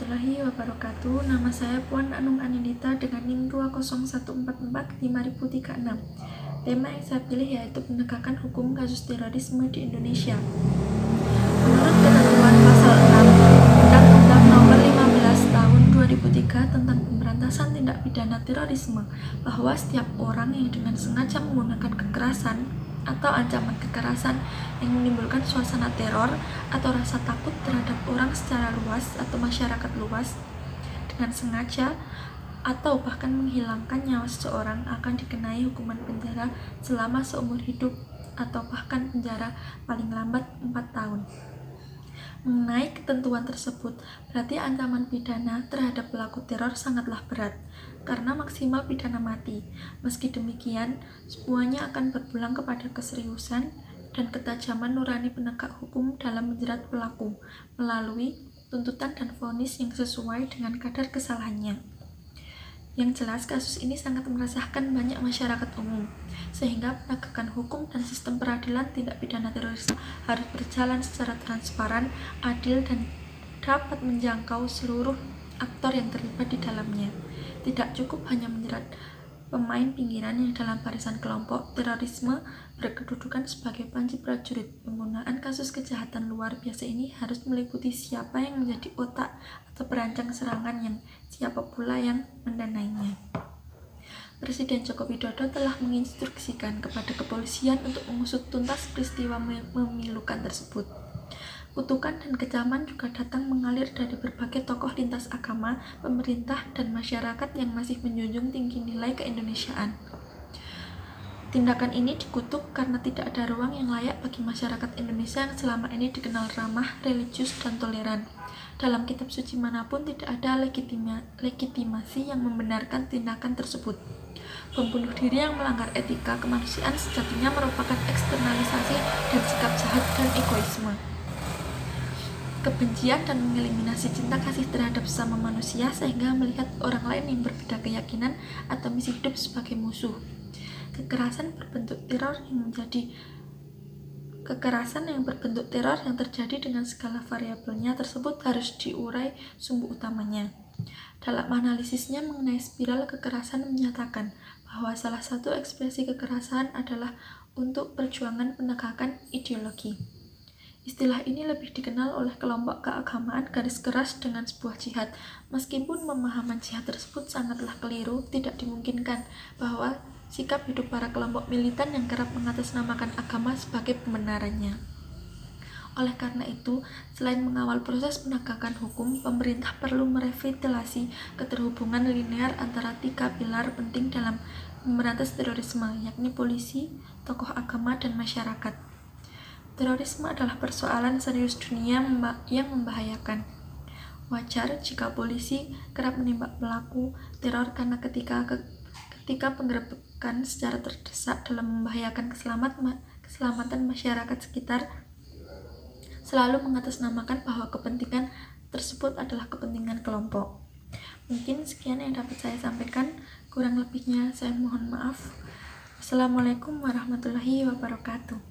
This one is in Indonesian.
warahmatullahi wabarakatuh. Nama saya Puan Anung Anindita dengan NIM 201445036. Tema yang saya pilih yaitu penegakan hukum kasus terorisme di Indonesia. Menurut ketentuan pasal 6 Undang-Undang Nomor 15 Tahun 2003 tentang pemberantasan tindak pidana terorisme, bahwa setiap orang yang dengan sengaja menggunakan kekerasan atau ancaman kekerasan yang menimbulkan suasana teror atau rasa takut terhadap orang secara luas atau masyarakat luas dengan sengaja atau bahkan menghilangkan nyawa seseorang akan dikenai hukuman penjara selama seumur hidup atau bahkan penjara paling lambat 4 tahun. Mengenai ketentuan tersebut, berarti ancaman pidana terhadap pelaku teror sangatlah berat, karena maksimal pidana mati. Meski demikian, semuanya akan berpulang kepada keseriusan dan ketajaman nurani penegak hukum dalam menjerat pelaku, melalui tuntutan dan vonis yang sesuai dengan kadar kesalahannya. Yang jelas, kasus ini sangat meresahkan banyak masyarakat umum, sehingga penegakan hukum dan sistem peradilan tindak pidana terorisme harus berjalan secara transparan, adil, dan dapat menjangkau seluruh aktor yang terlibat di dalamnya. Tidak cukup hanya menjerat pemain pinggiran yang dalam barisan kelompok terorisme berkedudukan sebagai panji prajurit. Penggunaan kasus kejahatan luar biasa ini harus meliputi siapa yang menjadi otak atau perancang serangan, yang siapa pula yang mendanainya. Presiden Joko Widodo telah menginstruksikan kepada kepolisian untuk mengusut tuntas peristiwa memilukan tersebut. Kutukan dan kecaman juga datang mengalir dari berbagai tokoh lintas agama, pemerintah, dan masyarakat yang masih menjunjung tinggi nilai keindonesiaan. Tindakan ini dikutuk karena tidak ada ruang yang layak bagi masyarakat Indonesia yang selama ini dikenal ramah, religius, dan toleran. Dalam kitab suci manapun tidak ada legitimasi yang membenarkan tindakan tersebut. Pembunuh diri yang melanggar etika kemanusiaan sejatinya merupakan eksternalisasi dan sikap jahat dan egoisme. Kebencian dan mengeliminasi cinta kasih terhadap sesama manusia sehingga melihat orang lain yang berbeda keyakinan atau misi hidup sebagai musuh. Kekerasan yang berbentuk teror yang terjadi dengan segala variabelnya tersebut harus diurai sumber utamanya. Dalam analisisnya mengenai spiral kekerasan menyatakan bahwa salah satu ekspresi kekerasan adalah untuk perjuangan penegakan ideologi. Istilah ini lebih dikenal oleh kelompok keagamaan garis keras dengan sebuah jihad. Meskipun pemahaman jihad tersebut sangatlah keliru, tidak dimungkinkan bahwa sikap hidup para kelompok militan yang kerap mengatasnamakan agama sebagai pembenarannya. Oleh karena itu, selain mengawal proses penegakan hukum, pemerintah perlu merevitalisasi keterhubungan linear antara 3 pilar penting dalam memberantas terorisme, yakni polisi, tokoh agama, dan masyarakat. Terorisme adalah persoalan serius dunia yang membahayakan. Wajar jika polisi kerap menembak pelaku teror karena ketika penggerebekan secara terdesak dalam membahayakan keselamatan masyarakat sekitar, selalu mengatasnamakan bahwa kepentingan tersebut adalah kepentingan kelompok. Mungkin sekian yang dapat saya sampaikan, kurang lebihnya saya mohon maaf. Wassalamualaikum warahmatullahi wabarakatuh.